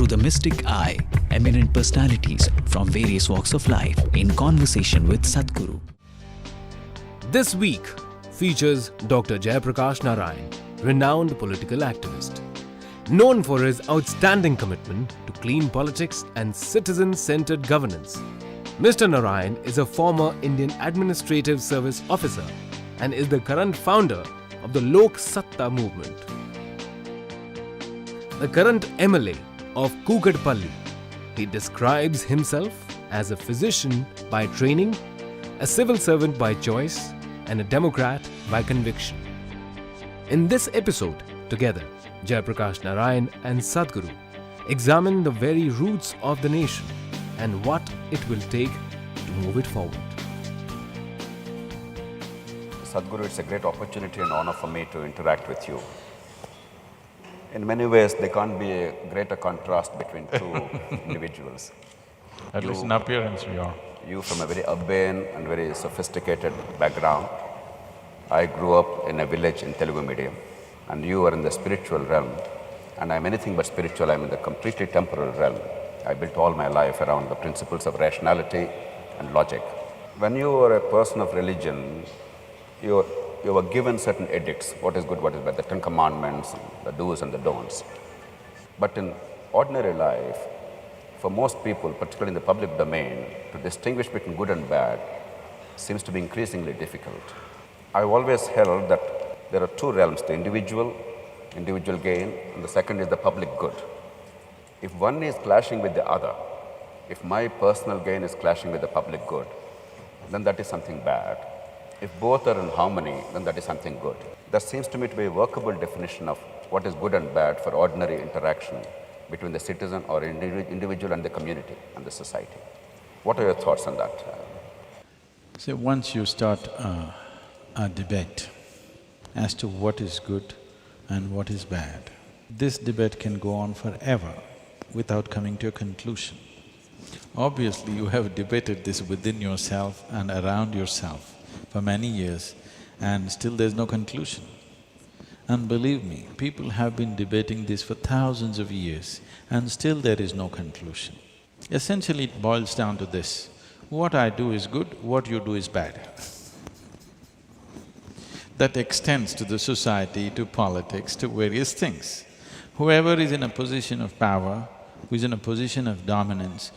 through the mystic eye, eminent personalities from various walks of life in conversation with Sadhguru. This week features Dr. Jayaprakash Narayan, renowned political activist. Known for his outstanding commitment to clean politics and citizen-centered governance, Mr. Narayan is a former Indian Administrative Service officer and is the current founder of the Lok Satta movement. The current MLA of Kukatpalli, he describes himself as a physician by training, a civil servant by choice, and a Democrat by conviction. In this episode, together, Jayaprakash Narayan and Sadhguru examine the very roots of the nation and what it will take to move it forward. Sadhguru, it's a great opportunity and honor for me to interact with you. In many ways, there can't be a greater contrast between two individuals. At least in appearance, you are. You from a very urbane and very sophisticated background. I grew up in a village in Telugu medium, and you are in the spiritual realm. And I'm anything but spiritual, I'm in the completely temporal realm. I built all my life around the principles of rationality and logic. When you are a person of religion, you were given certain edicts, what is good, what is bad, the 10 commandments, the do's and the don'ts. But in ordinary life, for most people, particularly in the public domain, to distinguish between good and bad seems to be increasingly difficult. I've always held that there are two realms, the individual gain, and the second is the public good. If one is clashing with the other, if my personal gain is clashing with the public good, then that is something bad. If both are in harmony, then that is something good. That seems to me to be a workable definition of what is good and bad for ordinary interaction between the citizen or individual and the community and the society. What are your thoughts on that? See, once you start a debate as to what is good and what is bad, this debate can go on forever without coming to a conclusion. Obviously, you have debated this within yourself and around yourself for many years, and still there's no conclusion. And believe me, people have been debating this for thousands of years, and still there is no conclusion. Essentially, it boils down to this: what I do is good, what you do is bad. That extends to the society, to politics, to various things. Whoever is in a position of power, who is in a position of dominance,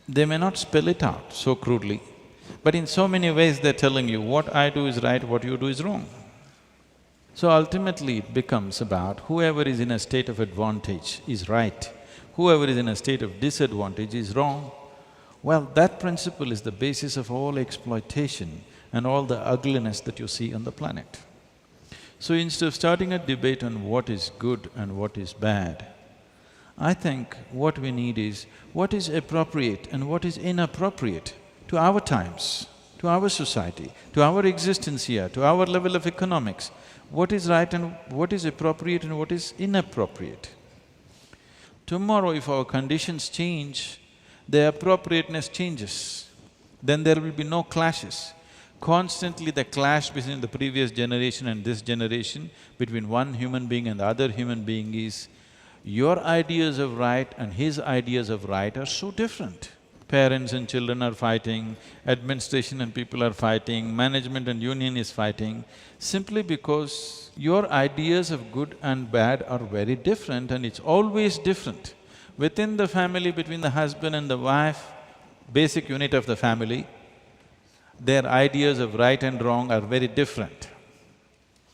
they may not spell it out so crudely, but in so many ways they're telling you, what I do is right, what you do is wrong. So ultimately it becomes about whoever is in a state of advantage is right, whoever is in a state of disadvantage is wrong. Well, that principle is the basis of all exploitation and all the ugliness that you see on the planet. So instead of starting a debate on what is good and what is bad, I think what we need is what is appropriate and what is inappropriate to our times, to our society, to our existence here, to our level of economics. What is right and what is appropriate and what is inappropriate. Tomorrow if our conditions change, the appropriateness changes, then there will be no clashes. Constantly the clash between the previous generation and this generation, between one human being and the other human being is, your ideas of right and his ideas of right are so different. Parents and children are fighting, administration and people are fighting, management and union is fighting, simply because your ideas of good and bad are very different, and it's always different. Within the family, between the husband and the wife, basic unit of the family, their ideas of right and wrong are very different.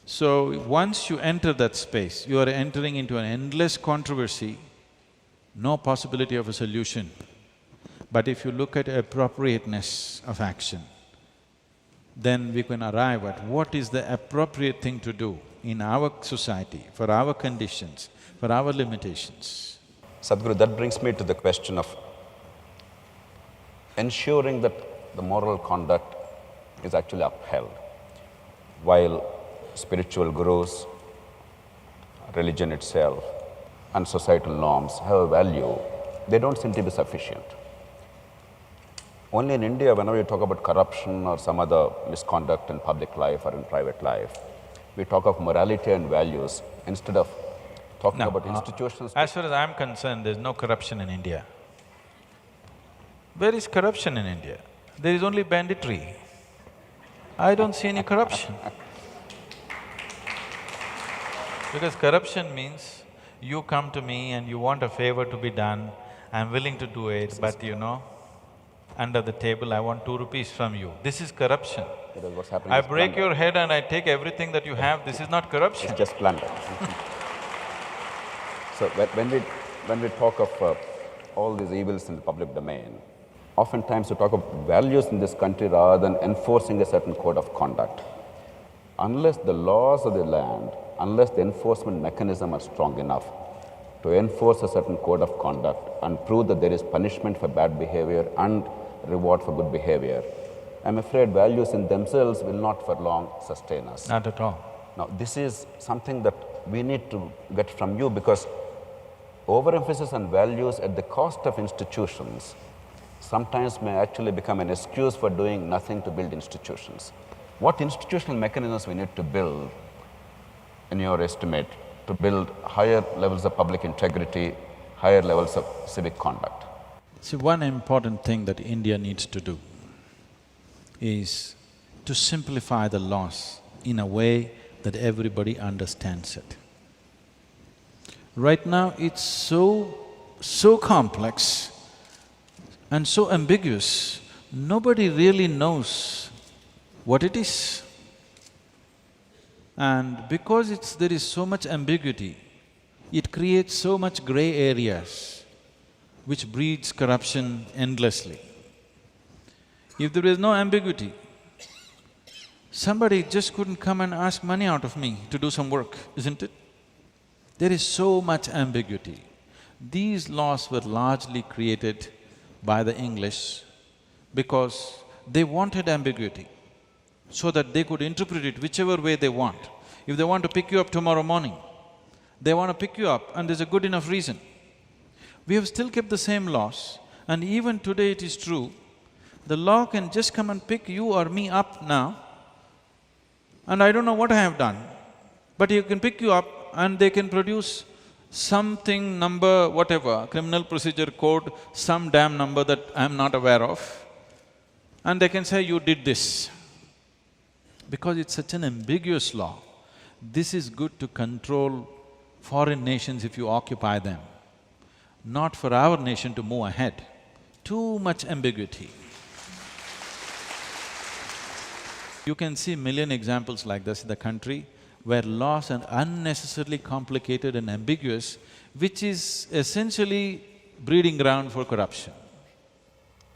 So once you enter that space, you are entering into an endless controversy, no possibility of a solution. But if you look at appropriateness of action, then we can arrive at what is the appropriate thing to do in our society, for our conditions, for our limitations. Sadhguru, that brings me to the question of ensuring that the moral conduct is actually upheld. While spiritual gurus, religion itself, and societal norms have a value, they don't seem to be sufficient. Only in India, whenever you talk about corruption or some other misconduct in public life or in private life, we talk of morality and values instead of talking No, about institutions. as far as I'm concerned, there's no corruption in India. Where is corruption in India? There is only banditry. I don't see any corruption. Because corruption means you come to me and you want a favor to be done, I'm willing to do it, but under the table I want 2 rupees from you. This is corruption. That is what's happening. I is break plunder. your head and I take everything that you have, this is not corruption. It's just plunder. So when we talk of all these evils in the public domain, oftentimes we talk of values in this country rather than enforcing a certain code of conduct. Unless the laws of the land, unless the enforcement mechanism are strong enough to enforce a certain code of conduct and prove that there is punishment for bad behavior and reward for good behavior, I'm afraid values in themselves will not for long sustain us. Not at all. Now, this is something that we need to get from you, because overemphasis on values at the cost of institutions sometimes may actually become an excuse for doing nothing to build institutions. What institutional mechanisms we need to build, in your estimate, to build higher levels of public integrity, higher levels of civic conduct? See, one important thing that India needs to do is to simplify the laws in a way that everybody understands it. Right now, it's so complex and so ambiguous, nobody really knows what it is. And because there is so much ambiguity, it creates so much gray areas, which breeds corruption endlessly. If there is no ambiguity, somebody just couldn't come and ask money out of me to do some work, isn't it? There is so much ambiguity. These laws were largely created by the English because they wanted ambiguity so that they could interpret it whichever way they want. If they want to pick you up tomorrow morning, they want to pick you up and there's a good enough reason. We have still kept the same laws, and even today it is true, the law can just come and pick you or me up now, and I don't know what I have done, but he can pick you up and they can produce something, number, whatever, criminal procedure code, some damn number that I'm not aware of, and they can say, you did this. Because it's such an ambiguous law, this is good to control foreign nations if you occupy them, not for our nation to move ahead. Too much ambiguity. You can see million examples like this in the country, where laws are unnecessarily complicated and ambiguous, which is essentially breeding ground for corruption.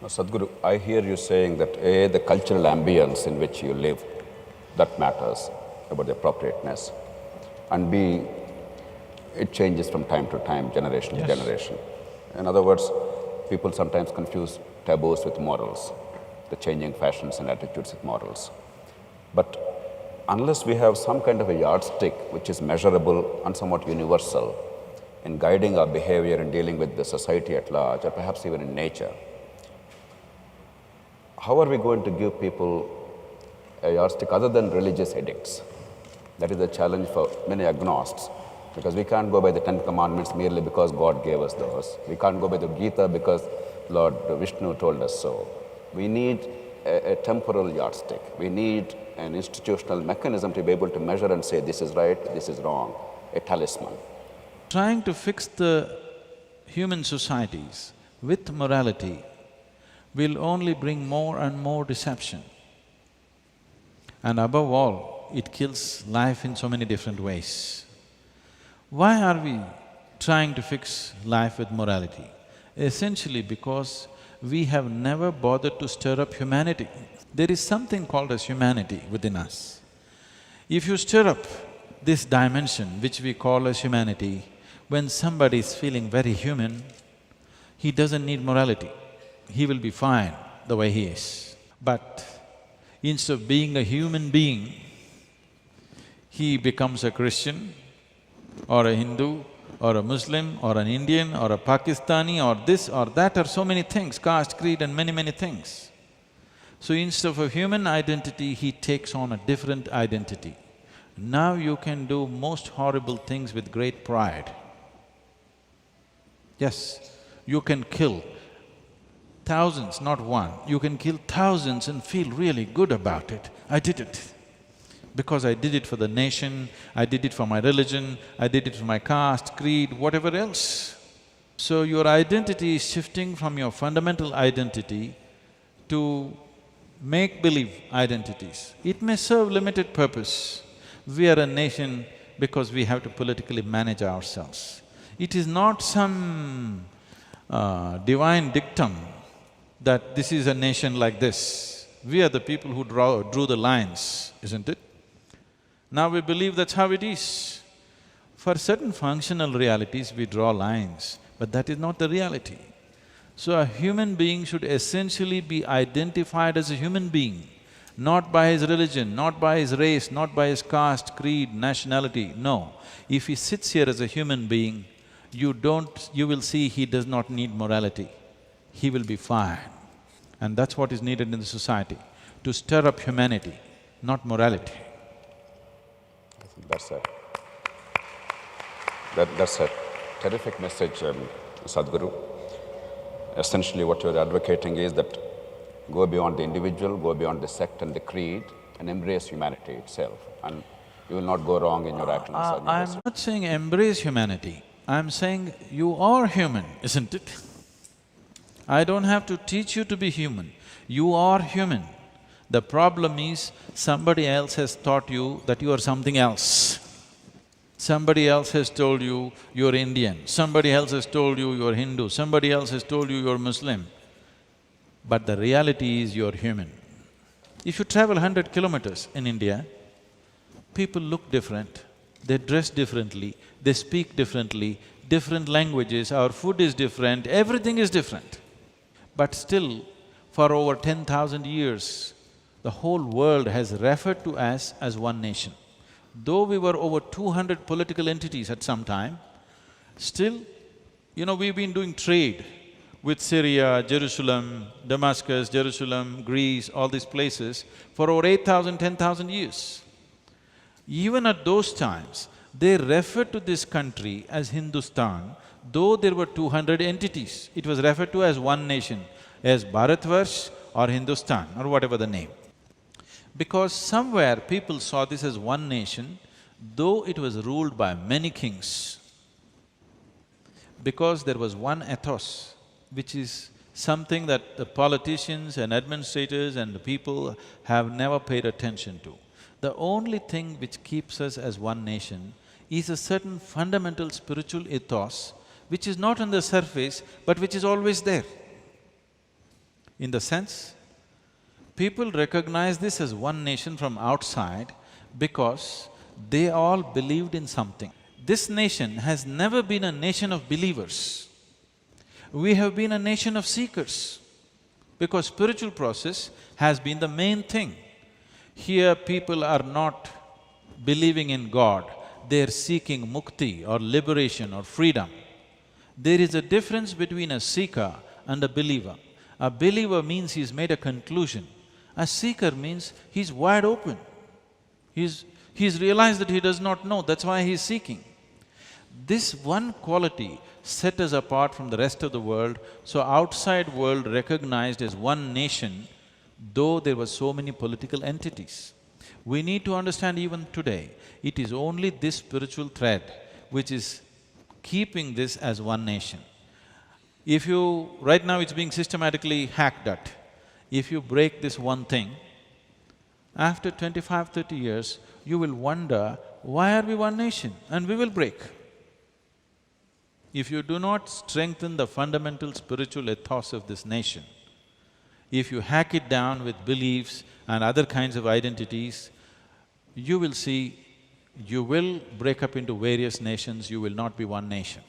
Now, Sadhguru, I hear you saying that A, the cultural ambience in which you live, that matters about the appropriateness, and B, it changes from time to time, generation to generation. In other words, people sometimes confuse taboos with morals, the changing fashions and attitudes with morals. But unless we have some kind of a yardstick which is measurable and somewhat universal in guiding our behavior and dealing with the society at large, or perhaps even in nature, how are we going to give people a yardstick other than religious edicts? That is the challenge for many agnostics, because we can't go by the 10 Commandments merely because God gave us those. We can't go by the Gita because Lord Vishnu told us so. We need a temporal yardstick. We need an institutional mechanism to be able to measure and say, this is right, this is wrong, a talisman. Trying to fix the human societies with morality will only bring more and more deception. And above all, it kills life in so many different ways. Why are we trying to fix life with morality? Essentially because we have never bothered to stir up humanity. There is something called as humanity within us. If you stir up this dimension, which we call as humanity, when somebody is feeling very human, he doesn't need morality. He will be fine the way he is. But instead of being a human being, he becomes a Christian or a Hindu or a Muslim or an Indian or a Pakistani or this or that, or so many things, caste, creed and many things. So instead of a human identity, he takes on a different identity. Now you can do most horrible things with great pride. Yes, you can kill thousands, not one, you can kill thousands and feel really good about it. I did it. Because I did it for the nation, I did it for my religion, I did it for my caste, creed, whatever else. So your identity is shifting from your fundamental identity to make-believe identities. It may serve limited purpose. We are a nation because we have to politically manage ourselves. It is not some divine dictum that this is a nation like this. We are the people who drew the lines, isn't it? Now we believe that's how it is. For certain functional realities, we draw lines, but that is not the reality. So a human being should essentially be identified as a human being, not by his religion, not by his race, not by his caste, creed, nationality, no. If he sits here as a human being, you will see he does not need morality. He will be fine. And that's what is needed in the society, to stir up humanity, not morality. That's a terrific message, Sadhguru. Essentially what you're advocating is that go beyond the individual, go beyond the sect and the creed and embrace humanity itself, and you will not go wrong in your actions. I'm not saying embrace humanity, I'm saying you are human, isn't it? I don't have to teach you to be human, you are human. The problem is somebody else has taught you that you are something else. Somebody else has told you you're Indian, somebody else has told you you're Hindu, somebody else has told you you're Muslim. But the reality is you're human. If you travel 100 kilometers in India, people look different, they dress differently, they speak differently, different languages, our food is different, everything is different. But still, for over 10,000 years, the whole world has referred to us as one nation. Though we were over 200 political entities at some time, still, we've been doing trade with Syria, Jerusalem, Damascus, Jerusalem, Greece, all these places for over 8,000, 10,000 years. Even at those times, they referred to this country as Hindustan, though there were 200 entities. It was referred to as one nation, as Bharatvarsh or Hindustan or whatever the name. Because somewhere people saw this as one nation, though it was ruled by many kings. Because there was one ethos, which is something that the politicians and administrators and the people have never paid attention to. The only thing which keeps us as one nation is a certain fundamental spiritual ethos, which is not on the surface, but which is always there. In the sense, people recognize this as one nation from outside because they all believed in something. This nation has never been a nation of believers. We have been a nation of seekers because spiritual process has been the main thing. Here people are not believing in God, they're seeking mukti or liberation or freedom. There is a difference between a seeker and a believer. A believer means he's made a conclusion. A seeker means he's wide open. He's realized that he does not know, that's why he's seeking. This one quality set us apart from the rest of the world, so outside world recognized as one nation, though there were so many political entities. We need to understand even today, it is only this spiritual thread which is keeping this as one nation. Right now it's being systematically hacked at. If you break this one thing, after 25, 30 years, you will wonder, why are we one nation? And we will break. If you do not strengthen the fundamental spiritual ethos of this nation, if you hack it down with beliefs and other kinds of identities, you will see, you will break up into various nations, you will not be one nation.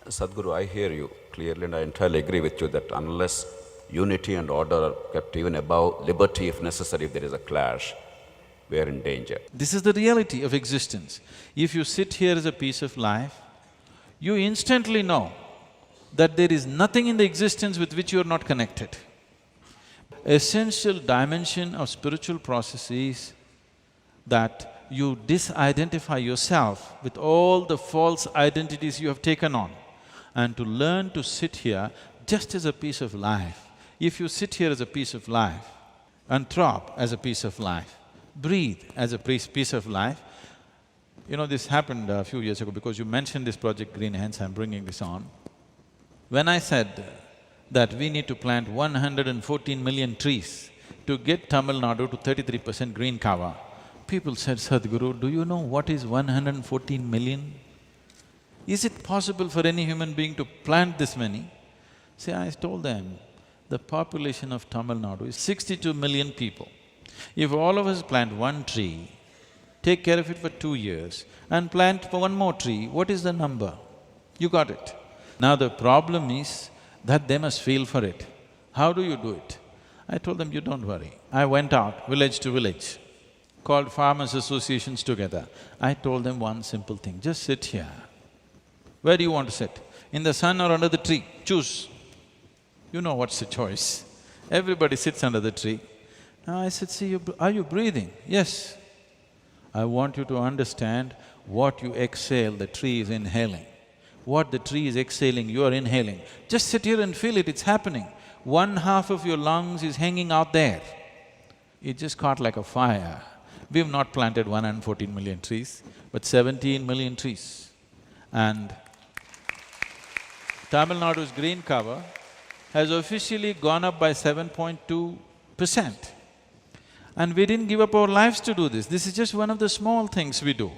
Sadhguru, I hear you clearly and I entirely agree with you that unless unity and order are kept even above liberty, if necessary, if there is a clash, we are in danger. This is the reality of existence. If you sit here as a piece of life, you instantly know that there is nothing in the existence with which you are not connected. Essential dimension of spiritual process is that you disidentify yourself with all the false identities you have taken on, and to learn to sit here just as a piece of life. If you sit here as a piece of life, and throb as a piece of life, breathe as a piece of life. You know, this happened a few years ago because you mentioned this project Green, hence I'm bringing this on. When I said that we need to plant 114 million trees to get Tamil Nadu to 33% green cover, people said, Sadhguru, do you know what is 114 million? Is it possible for any human being to plant this many? See, I told them, the population of Tamil Nadu is 62 million people. If all of us plant one tree, take care of it for 2 years and plant for one more tree, what is the number? You got it. Now the problem is that they must feel for it. How do you do it? I told them, you don't worry. I went out village to village, called farmers' associations together. I told them one simple thing, just sit here. Where do you want to sit? In the sun or under the tree? Choose. You know what's the choice. Everybody sits under the tree. Now I said, see, are you breathing? Yes. I want you to understand what you exhale, the tree is inhaling. What the tree is exhaling, you are inhaling. Just sit here and feel it, it's happening. 1/2 of your lungs is hanging out there. It just caught like a fire. We've not planted 114 million trees, but 17 million trees. And Tamil Nadu's green cover has officially gone up by 7.2%. And we didn't give up our lives to do this. This is just one of the small things we do.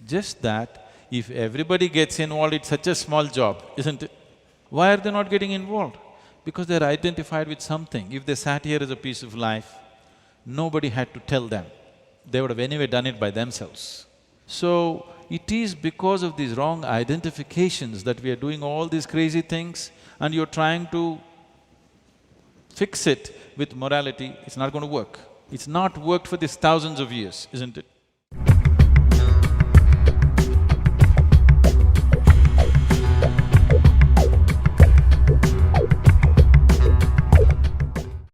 Just that, if everybody gets involved, it's such a small job, isn't it? Why are they not getting involved? Because they're identified with something. If they sat here as a piece of life, nobody had to tell them. They would have anyway done it by themselves. So, it is because of these wrong identifications that we are doing all these crazy things, and you're trying to fix it with morality. It's not going to work. It's not worked for these thousands of years, isn't it?